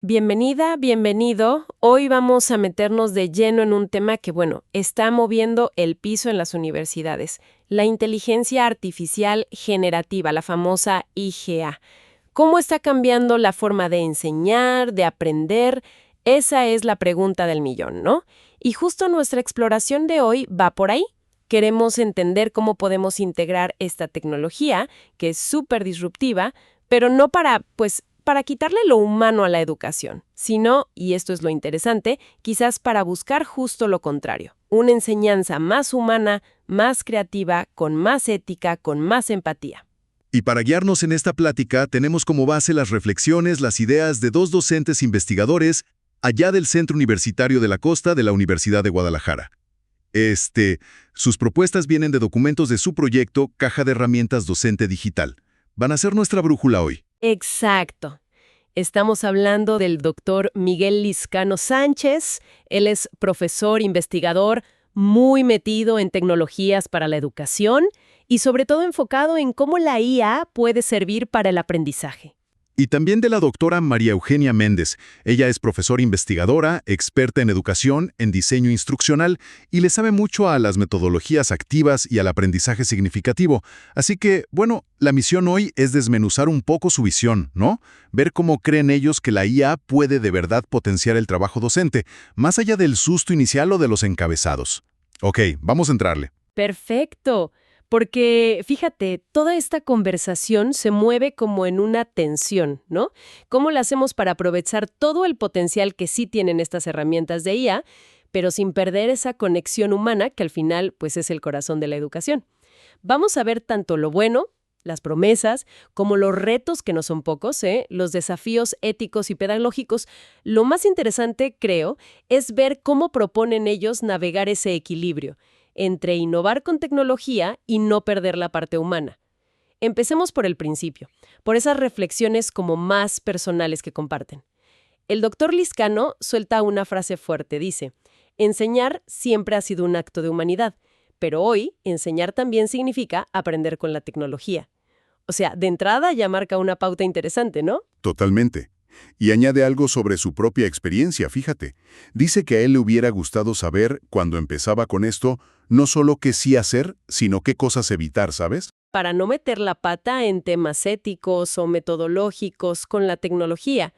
Bienvenida, bienvenido. Hoy vamos a meternos de lleno en un tema que, está moviendo el piso en las universidades, la inteligencia artificial generativa, la famosa IGA. ¿Cómo está cambiando la forma de enseñar, de aprender? Esa es la pregunta del millón, ¿no? Y justo nuestra exploración de hoy va por ahí. Queremos entender cómo podemos integrar esta tecnología, que es súper disruptiva, pero no para quitarle lo humano a la educación, sino, y esto es lo interesante, quizás para buscar justo lo contrario, una enseñanza más humana, más creativa, con más ética, con más empatía. Y para guiarnos en esta plática tenemos como base las reflexiones, las ideas de dos docentes investigadores allá del Centro Universitario de la Costa de la Universidad de Guadalajara. Sus propuestas vienen de documentos de su proyecto Caja de Herramientas Docente Digital. Van a ser nuestra brújula hoy. Exacto. Estamos hablando del doctor Miguel Lizcano Sánchez. Él es profesor, investigador, muy metido en tecnologías para la educación y sobre todo enfocado en cómo la IA puede servir para el aprendizaje. Y también de la doctora María Eugenia Méndez. Ella es profesora investigadora, experta en educación, en diseño instruccional y le sabe mucho a las metodologías activas y al aprendizaje significativo. Así que, la misión hoy es desmenuzar un poco su visión, ¿no? Ver cómo creen ellos que la IA puede de verdad potenciar el trabajo docente, más allá del susto inicial o de los encabezados. Ok, vamos a entrarle. Perfecto. Porque, fíjate, toda esta conversación se mueve como en una tensión, ¿no? ¿Cómo la hacemos para aprovechar todo el potencial que sí tienen estas herramientas de IA, pero sin perder esa conexión humana que al final, pues, es el corazón de la educación? Vamos a ver tanto lo bueno, las promesas, como los retos, que no son pocos, los desafíos éticos y pedagógicos. Lo más interesante, creo, es ver cómo proponen ellos navegar ese equilibrio entre innovar con tecnología y no perder la parte humana. Empecemos por el principio, por esas reflexiones como más personales que comparten. El doctor Lizcano suelta una frase fuerte, dice: enseñar siempre ha sido un acto de humanidad, pero hoy enseñar también significa aprender con la tecnología. O sea, de entrada ya marca una pauta interesante, ¿no? Totalmente. Y añade algo sobre su propia experiencia, fíjate. Dice que a él le hubiera gustado saber, cuando empezaba con esto, no solo qué sí hacer, sino qué cosas evitar, ¿sabes? Para no meter la pata en temas éticos o metodológicos con la tecnología.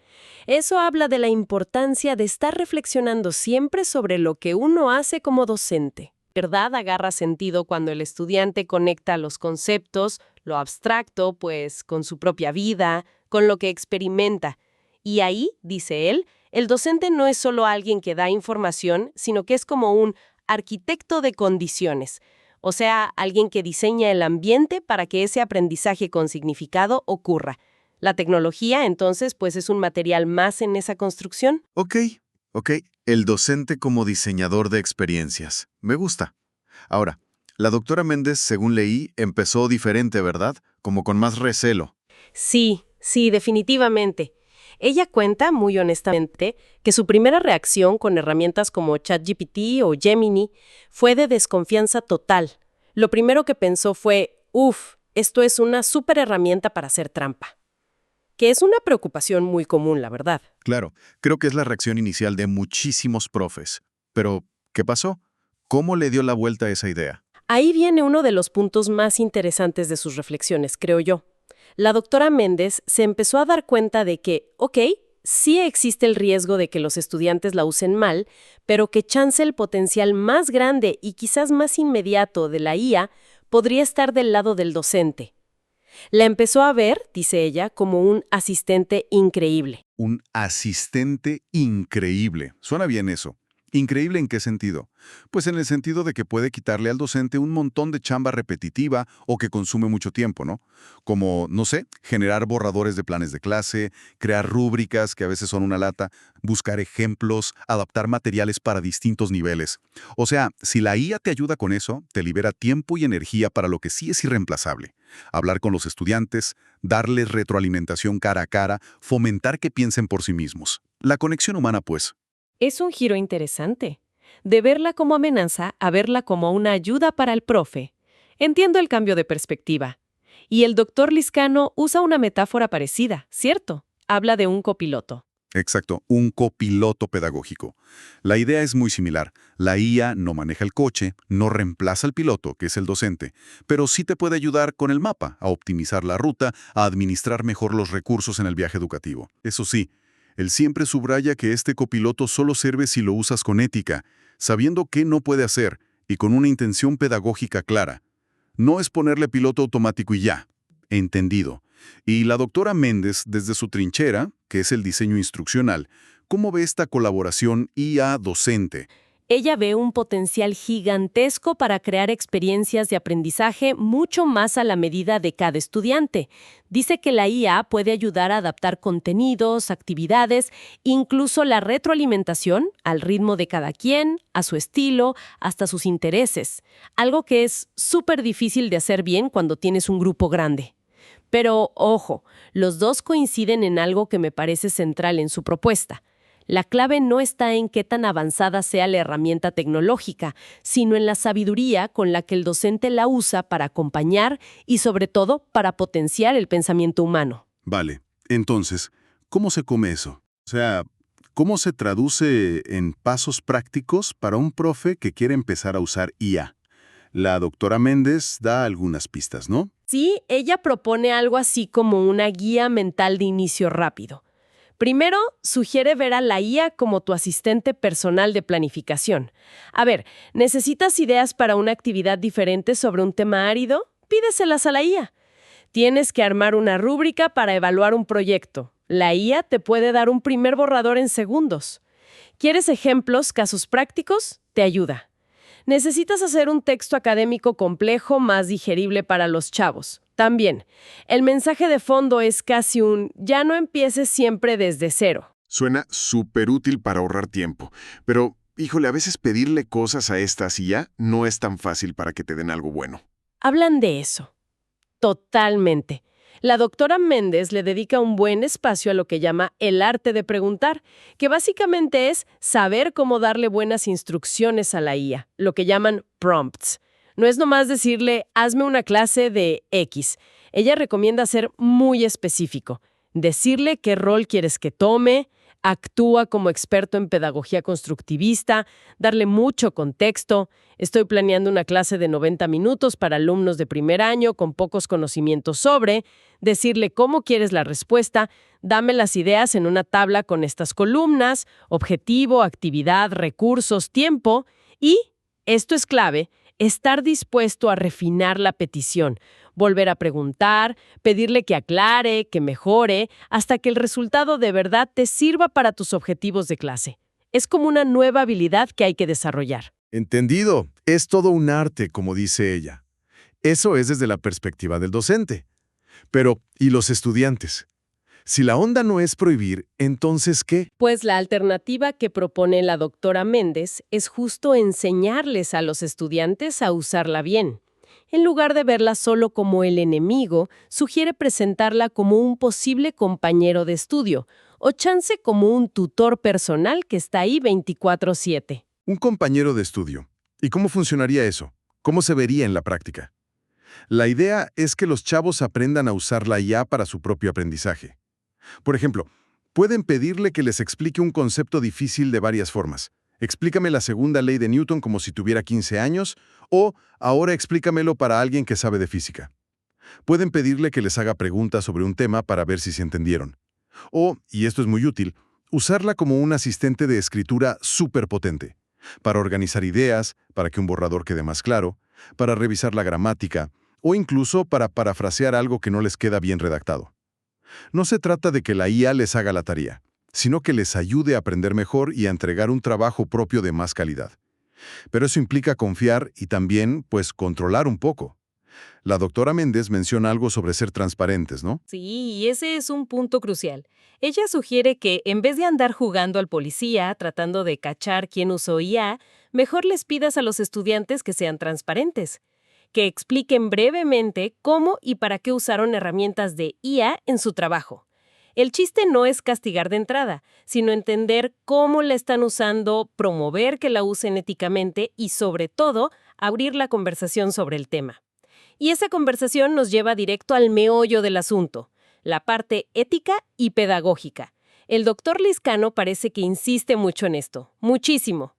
Eso habla de la importancia de estar reflexionando siempre sobre lo que uno hace como docente. ¿Verdad? Agarra sentido cuando el estudiante conecta los conceptos, lo abstracto, pues, con su propia vida, con lo que experimenta. Y ahí, dice él, el docente no es solo alguien que da información, sino que es como un arquitecto de condiciones. O sea, alguien que diseña el ambiente para que ese aprendizaje con significado ocurra. La tecnología, entonces, pues es un material más en esa construcción. Ok. El docente como diseñador de experiencias. Me gusta. Ahora, la doctora Méndez, según leí, empezó diferente, ¿verdad? Como con más recelo. Sí, definitivamente. Ella cuenta, muy honestamente, que su primera reacción con herramientas como ChatGPT o Gemini fue de desconfianza total. Lo primero que pensó fue: esto es una súper herramienta para hacer trampa. Que es una preocupación muy común, la verdad. Claro, creo que es la reacción inicial de muchísimos profes. Pero, ¿qué pasó? ¿Cómo le dio la vuelta a esa idea? Ahí viene uno de los puntos más interesantes de sus reflexiones, creo yo. La doctora Méndez se empezó a dar cuenta de que, sí existe el riesgo de que los estudiantes la usen mal, pero que chance el potencial más grande y quizás más inmediato de la IA podría estar del lado del docente. La empezó a ver, dice ella, como un asistente increíble. Un asistente increíble. Suena bien eso. ¿Increíble en qué sentido? Pues en el sentido de que puede quitarle al docente un montón de chamba repetitiva o que consume mucho tiempo, ¿no? Como, no sé, generar borradores de planes de clase, crear rúbricas que a veces son una lata, buscar ejemplos, adaptar materiales para distintos niveles. O sea, si la IA te ayuda con eso, te libera tiempo y energía para lo que sí es irreemplazable. Hablar con los estudiantes, darles retroalimentación cara a cara, fomentar que piensen por sí mismos. La conexión humana, pues. Es un giro interesante. De verla como amenaza a verla como una ayuda para el profe. Entiendo el cambio de perspectiva. Y el doctor Lizcano usa una metáfora parecida, ¿cierto? Habla de un copiloto. Exacto, un copiloto pedagógico. La idea es muy similar. La IA no maneja el coche, no reemplaza al piloto, que es el docente, pero sí te puede ayudar con el mapa, a optimizar la ruta, a administrar mejor los recursos en el viaje educativo. Eso sí, él siempre subraya que este copiloto solo sirve si lo usas con ética, sabiendo qué no puede hacer y con una intención pedagógica clara. No es ponerle piloto automático y ya. Entendido. Y la doctora Méndez, desde su trinchera, que es el diseño instruccional, ¿cómo ve esta colaboración IA-docente? Ella ve un potencial gigantesco para crear experiencias de aprendizaje mucho más a la medida de cada estudiante. Dice que la IA puede ayudar a adaptar contenidos, actividades, incluso la retroalimentación al ritmo de cada quien, a su estilo, hasta sus intereses. Algo que es súper difícil de hacer bien cuando tienes un grupo grande. Pero, ojo, los dos coinciden en algo que me parece central en su propuesta. La clave no está en qué tan avanzada sea la herramienta tecnológica, sino en la sabiduría con la que el docente la usa para acompañar y, sobre todo, para potenciar el pensamiento humano. Vale, entonces, ¿cómo se come eso? O sea, ¿cómo se traduce en pasos prácticos para un profe que quiere empezar a usar IA? La doctora Méndez da algunas pistas, ¿no? Sí, ella propone algo así como una guía mental de inicio rápido. Primero, sugiere ver a la IA como tu asistente personal de planificación. A ver, ¿necesitas ideas para una actividad diferente sobre un tema árido? Pídeselas a la IA. ¿Tienes que armar una rúbrica para evaluar un proyecto? La IA te puede dar un primer borrador en segundos. ¿Quieres ejemplos, casos prácticos? Te ayuda. ¿Necesitas hacer un texto académico complejo más digerible para los chavos? También. El mensaje de fondo es casi un ya no empieces siempre desde cero. Suena súper útil para ahorrar tiempo, pero, híjole, a veces pedirle cosas a estas IA no es tan fácil para que te den algo bueno. Hablan de eso. Totalmente. La doctora Méndez le dedica un buen espacio a lo que llama el arte de preguntar, que básicamente es saber cómo darle buenas instrucciones a la IA, lo que llaman prompts. No es nomás decirle, hazme una clase de X. Ella recomienda ser muy específico, decirle qué rol quieres que tome, actúa como experto en pedagogía constructivista, darle mucho contexto. Estoy planeando una clase de 90 minutos para alumnos de primer año con pocos conocimientos sobre, decirle cómo quieres la respuesta, dame las ideas en una tabla con estas columnas, objetivo, actividad, recursos, tiempo y, esto es clave, estar dispuesto a refinar la petición, volver a preguntar, pedirle que aclare, que mejore, hasta que el resultado de verdad te sirva para tus objetivos de clase. Es como una nueva habilidad que hay que desarrollar. Entendido. Es todo un arte, como dice ella. Eso es desde la perspectiva del docente. Pero, ¿y los estudiantes? Si la onda no es prohibir, ¿entonces qué? Pues la alternativa que propone la doctora Méndez es justo enseñarles a los estudiantes a usarla bien. En lugar de verla solo como el enemigo, sugiere presentarla como un posible compañero de estudio, o chance como un tutor personal que está ahí 24/7. Un compañero de estudio. ¿Y cómo funcionaría eso? ¿Cómo se vería en la práctica? La idea es que los chavos aprendan a usar la IA para su propio aprendizaje. Por ejemplo, pueden pedirle que les explique un concepto difícil de varias formas. Explícame la segunda ley de Newton como si tuviera 15 años, o ahora explícamelo para alguien que sabe de física. Pueden pedirle que les haga preguntas sobre un tema para ver si se entendieron. O, y esto es muy útil, usarla como un asistente de escritura súper potente, para organizar ideas, para que un borrador quede más claro, para revisar la gramática, o incluso para parafrasear algo que no les queda bien redactado. No se trata de que la IA les haga la tarea, sino que les ayude a aprender mejor y a entregar un trabajo propio de más calidad. Pero eso implica confiar y también, pues, controlar un poco. La doctora Méndez menciona algo sobre ser transparentes, ¿no? Sí, y ese es un punto crucial. Ella sugiere que, en vez de andar jugando al policía, tratando de cachar quién usó IA, mejor les pidas a los estudiantes que sean transparentes, que expliquen brevemente cómo y para qué usaron herramientas de IA en su trabajo. El chiste no es castigar de entrada, sino entender cómo la están usando, promover que la usen éticamente y, sobre todo, abrir la conversación sobre el tema. Y esa conversación nos lleva directo al meollo del asunto, la parte ética y pedagógica. El doctor Lizcano parece que insiste mucho en esto, muchísimo.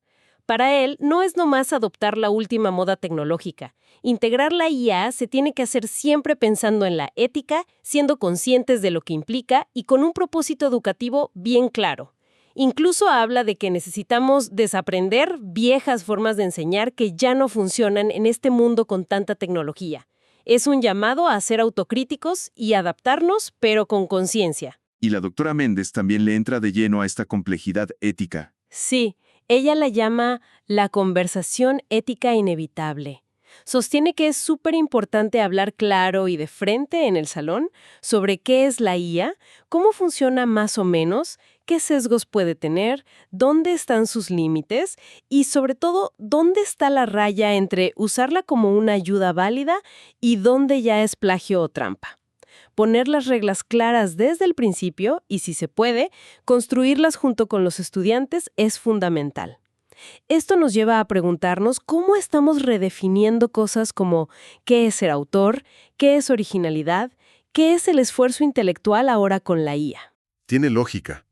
Para él, no es nomás adoptar la última moda tecnológica. Integrar la IA se tiene que hacer siempre pensando en la ética, siendo conscientes de lo que implica y con un propósito educativo bien claro. Incluso habla de que necesitamos desaprender viejas formas de enseñar que ya no funcionan en este mundo con tanta tecnología. Es un llamado a ser autocríticos y adaptarnos, pero con conciencia. Y la doctora Méndez también le entra de lleno a esta complejidad ética. Sí, ella la llama la conversación ética inevitable. Sostiene que es súper importante hablar claro y de frente en el salón sobre qué es la IA, cómo funciona más o menos, qué sesgos puede tener, dónde están sus límites y, sobre todo, dónde está la raya entre usarla como una ayuda válida y dónde ya es plagio o trampa. Poner las reglas claras desde el principio y, si se puede, construirlas junto con los estudiantes es fundamental. Esto nos lleva a preguntarnos cómo estamos redefiniendo cosas como qué es ser autor, qué es originalidad, qué es el esfuerzo intelectual ahora con la IA. Tiene lógica.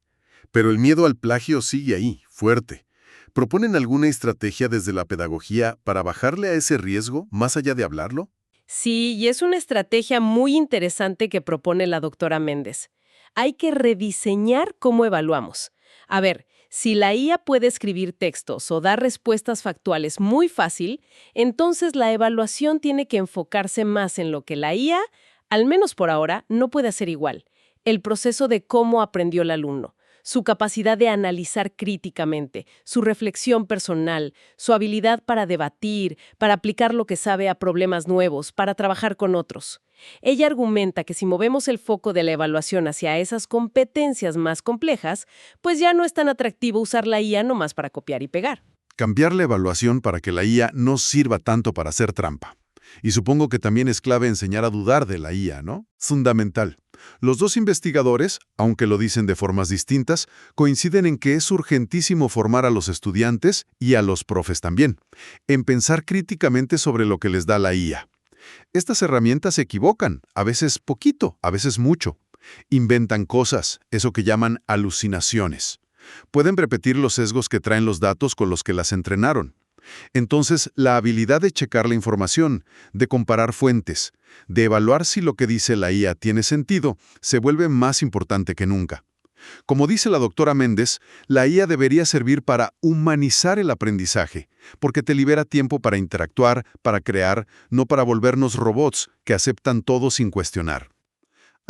Pero el miedo al plagio sigue ahí, fuerte. ¿Proponen alguna estrategia desde la pedagogía para bajarle a ese riesgo, más allá de hablarlo? Sí, y es una estrategia muy interesante que propone la doctora Méndez. Hay que rediseñar cómo evaluamos. A ver, si la IA puede escribir textos o dar respuestas factuales muy fácil, entonces la evaluación tiene que enfocarse más en lo que la IA, al menos por ahora, no puede hacer igual. El proceso de cómo aprendió el alumno, su capacidad de analizar críticamente, su reflexión personal, su habilidad para debatir, para aplicar lo que sabe a problemas nuevos, para trabajar con otros. Ella argumenta que si movemos el foco de la evaluación hacia esas competencias más complejas, pues ya no es tan atractivo usar la IA nomás para copiar y pegar. Cambiar la evaluación para que la IA no sirva tanto para hacer trampa. Y supongo que también es clave enseñar a dudar de la IA, ¿no? Fundamental. Los dos investigadores, aunque lo dicen de formas distintas, coinciden en que es urgentísimo formar a los estudiantes y a los profes también, en pensar críticamente sobre lo que les da la IA. Estas herramientas se equivocan, a veces poquito, a veces mucho. Inventan cosas, eso que llaman alucinaciones. Pueden repetir los sesgos que traen los datos con los que las entrenaron. Entonces, la habilidad de checar la información, de comparar fuentes, de evaluar si lo que dice la IA tiene sentido, se vuelve más importante que nunca. Como dice la doctora Méndez, la IA debería servir para humanizar el aprendizaje, porque te libera tiempo para interactuar, para crear, no para volvernos robots que aceptan todo sin cuestionar.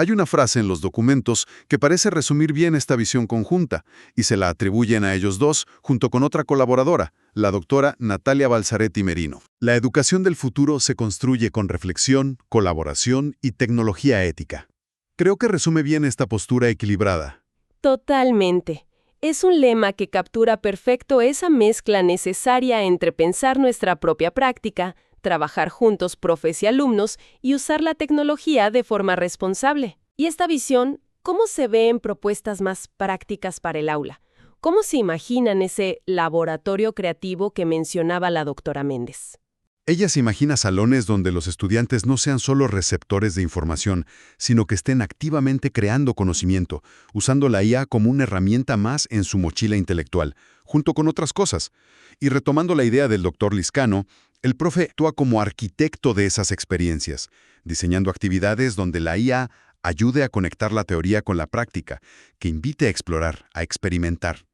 Hay una frase en los documentos que parece resumir bien esta visión conjunta, y se la atribuyen a ellos dos, junto con otra colaboradora, la doctora Natalia Balzaretti Merino. La educación del futuro se construye con reflexión, colaboración y tecnología ética. Creo que resume bien esta postura equilibrada. Totalmente. Es un lema que captura perfecto esa mezcla necesaria entre pensar nuestra propia práctica, trabajar juntos profes y alumnos y usar la tecnología de forma responsable. Y esta visión, ¿cómo se ve en propuestas más prácticas para el aula? ¿Cómo se imaginan ese laboratorio creativo que mencionaba la doctora Méndez? Ella se imagina salones donde los estudiantes no sean solo receptores de información, sino que estén activamente creando conocimiento, usando la IA como una herramienta más en su mochila intelectual, junto con otras cosas. Y retomando la idea del doctor Lizcano, el profe actúa como arquitecto de esas experiencias, diseñando actividades donde la IA ayude a conectar la teoría con la práctica, que invite a explorar, a experimentar.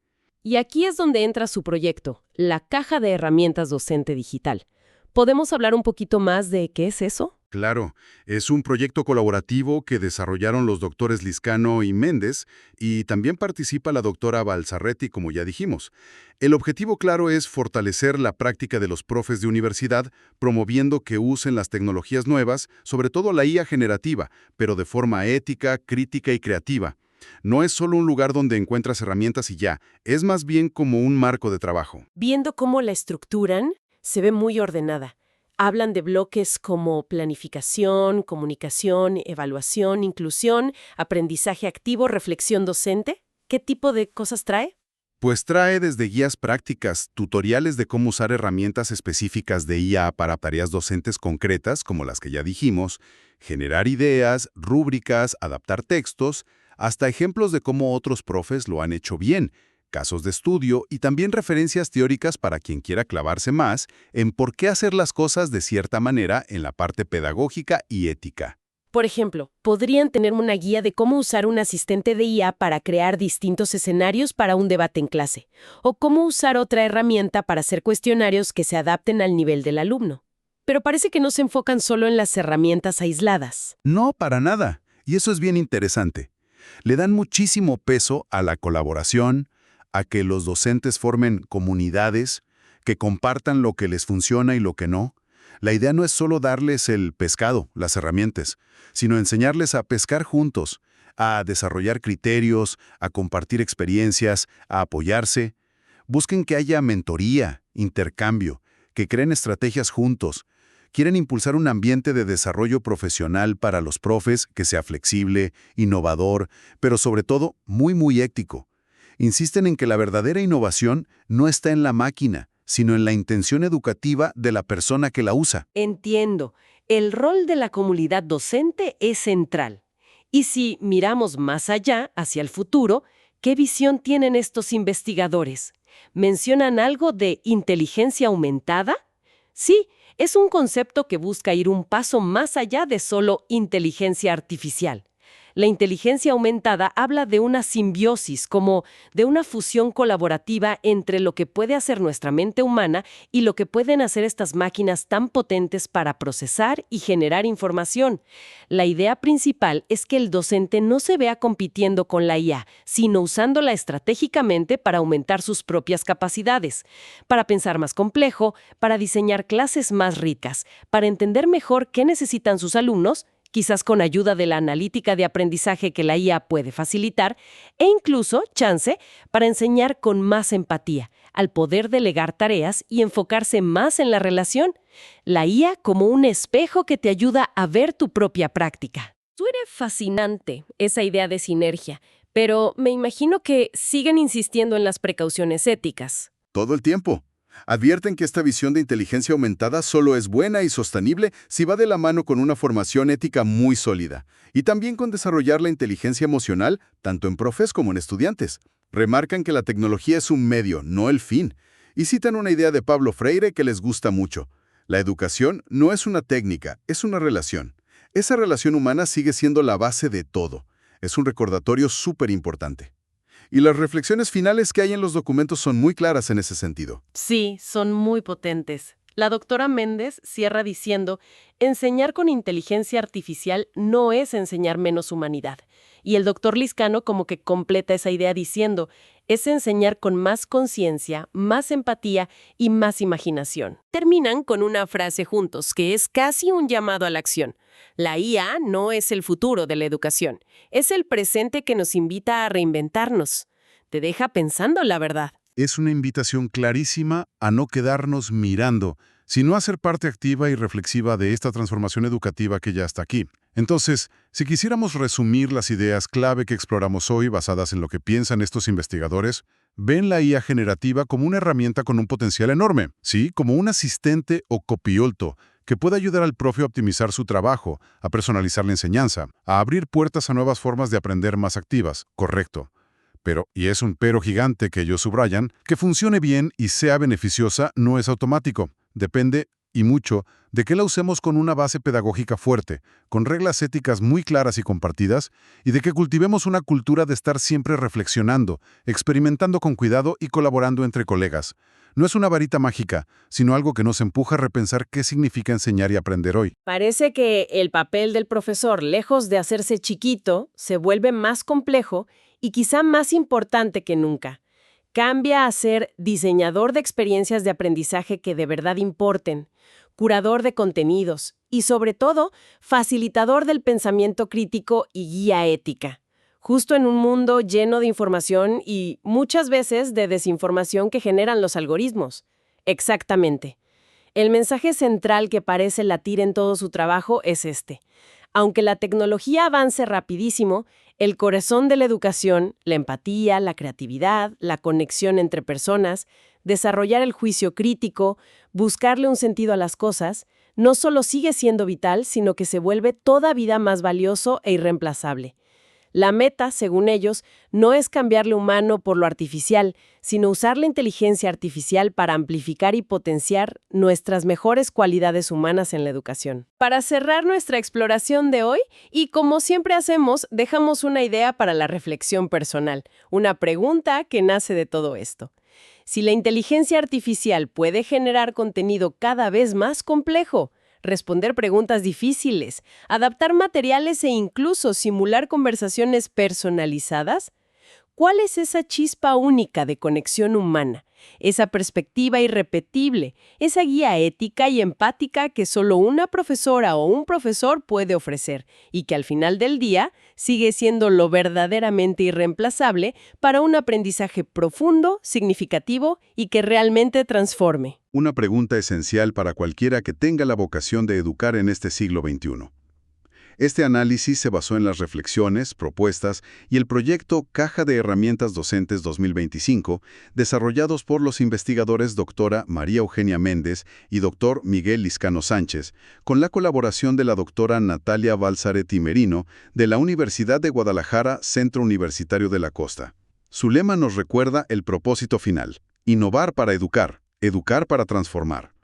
Y aquí es donde entra su proyecto, la Caja de Herramientas Docente Digital. ¿Podemos hablar un poquito más de qué es eso? Claro, es un proyecto colaborativo que desarrollaron los doctores Lizcano y Méndez, y también participa la doctora Balzaretti, como ya dijimos. El objetivo claro es fortalecer la práctica de los profes de universidad, promoviendo que usen las tecnologías nuevas, sobre todo la IA generativa, pero de forma ética, crítica y creativa. No es solo un lugar donde encuentras herramientas y ya, es más bien como un marco de trabajo. Viendo cómo la estructuran, se ve muy ordenada. Hablan de bloques como planificación, comunicación, evaluación, inclusión, aprendizaje activo, reflexión docente. ¿Qué tipo de cosas trae? Pues trae desde guías prácticas, tutoriales de cómo usar herramientas específicas de IA para tareas docentes concretas, como las que ya dijimos, generar ideas, rúbricas, adaptar textos, hasta ejemplos de cómo otros profes lo han hecho bien, casos de estudio y también referencias teóricas para quien quiera clavarse más en por qué hacer las cosas de cierta manera en la parte pedagógica y ética. Por ejemplo, podrían tener una guía de cómo usar un asistente de IA para crear distintos escenarios para un debate en clase, o cómo usar otra herramienta para hacer cuestionarios que se adapten al nivel del alumno. Pero parece que no se enfocan solo en las herramientas aisladas. No, para nada. Y eso es bien interesante. Le dan muchísimo peso a la colaboración, a que los docentes formen comunidades, que compartan lo que les funciona y lo que no. La idea no es solo darles el pescado, las herramientas, sino enseñarles a pescar juntos, a desarrollar criterios, a compartir experiencias, a apoyarse. Busquen que haya mentoría, intercambio, que creen estrategias juntos. Quieren impulsar un ambiente de desarrollo profesional para los profes que sea flexible, innovador, pero sobre todo muy ético. Insisten en que la verdadera innovación no está en la máquina, sino en la intención educativa de la persona que la usa. Entiendo. El rol de la comunidad docente es central. Y si miramos más allá, hacia el futuro, ¿qué visión tienen estos investigadores? ¿Mencionan algo de inteligencia aumentada? Sí, es un concepto que busca ir un paso más allá de solo inteligencia artificial. La inteligencia aumentada habla de una simbiosis, como de una fusión colaborativa entre lo que puede hacer nuestra mente humana y lo que pueden hacer estas máquinas tan potentes para procesar y generar información. La idea principal es que el docente no se vea compitiendo con la IA, sino usándola estratégicamente para aumentar sus propias capacidades, para pensar más complejo, para diseñar clases más ricas, para entender mejor qué necesitan sus alumnos, quizás con ayuda de la analítica de aprendizaje que la IA puede facilitar, e incluso, chance, para enseñar con más empatía, al poder delegar tareas y enfocarse más en la relación. La IA como un espejo que te ayuda a ver tu propia práctica. Suena fascinante esa idea de sinergia, pero me imagino que siguen insistiendo en las precauciones éticas. Todo el tiempo. Advierten que esta visión de inteligencia aumentada solo es buena y sostenible si va de la mano con una formación ética muy sólida, y también con desarrollar la inteligencia emocional, tanto en profes como en estudiantes. Remarcan que la tecnología es un medio, no el fin, y citan una idea de Pablo Freire que les gusta mucho. La educación no es una técnica, es una relación. Esa relación humana sigue siendo la base de todo. Es un recordatorio súper importante. Y las reflexiones finales que hay en los documentos son muy claras en ese sentido. Sí, son muy potentes. La doctora Méndez cierra diciendo, enseñar con inteligencia artificial no es enseñar menos humanidad. Y el doctor Lizcano como que completa esa idea diciendo, es enseñar con más conciencia, más empatía y más imaginación. Terminan con una frase juntos que es casi un llamado a la acción. La IA no es el futuro de la educación, es el presente que nos invita a reinventarnos. Te deja pensando, la verdad. Es una invitación clarísima a no quedarnos mirando, sino a ser parte activa y reflexiva de esta transformación educativa que ya está aquí. Entonces, si quisiéramos resumir las ideas clave que exploramos hoy basadas en lo que piensan estos investigadores, ven la IA generativa como una herramienta con un potencial enorme, ¿sí? Como un asistente o copiloto que puede ayudar al profe a optimizar su trabajo, a personalizar la enseñanza, a abrir puertas a nuevas formas de aprender más activas, correcto. Pero, y es un pero gigante que ellos subrayan, que funcione bien y sea beneficiosa no es automático. Depende, y mucho, de que la usemos con una base pedagógica fuerte, con reglas éticas muy claras y compartidas, y de que cultivemos una cultura de estar siempre reflexionando, experimentando con cuidado y colaborando entre colegas. No es una varita mágica, sino algo que nos empuja a repensar qué significa enseñar y aprender hoy. Parece que el papel del profesor, lejos de hacerse chiquito, se vuelve más complejo y quizá más importante que nunca. Cambia a ser diseñador de experiencias de aprendizaje que de verdad importen, curador de contenidos y, sobre todo, facilitador del pensamiento crítico y guía ética. Justo en un mundo lleno de información y muchas veces de desinformación que generan los algoritmos. Exactamente. El mensaje central que parece latir en todo su trabajo es este. Aunque la tecnología avance rapidísimo, el corazón de la educación, la empatía, la creatividad, la conexión entre personas, desarrollar el juicio crítico, buscarle un sentido a las cosas, no solo sigue siendo vital, sino que se vuelve toda vida más valioso e irreemplazable. La meta, según ellos, no es cambiar lo humano por lo artificial, sino usar la inteligencia artificial para amplificar y potenciar nuestras mejores cualidades humanas en la educación. Para cerrar nuestra exploración de hoy, y como siempre hacemos, dejamos una idea para la reflexión personal, una pregunta que nace de todo esto. Si la inteligencia artificial puede generar contenido cada vez más complejo, responder preguntas difíciles, adaptar materiales e incluso simular conversaciones personalizadas, ¿cuál es esa chispa única de conexión humana? Esa perspectiva irrepetible, esa guía ética y empática que solo una profesora o un profesor puede ofrecer y que al final del día sigue siendo lo verdaderamente irreemplazable para un aprendizaje profundo, significativo y que realmente transforme. Una pregunta esencial para cualquiera que tenga la vocación de educar en este siglo XXI. Este análisis se basó en las reflexiones, propuestas y el proyecto Caja de Herramientas Docentes 2025, desarrollados por los investigadores doctora María Eugenia Méndez y doctor Miguel Lizcano Sánchez, con la colaboración de la doctora Natalia Balzaretti Merino de la Universidad de Guadalajara, Centro Universitario de la Costa. Su lema nos recuerda el propósito final: innovar para educar, educar para transformar.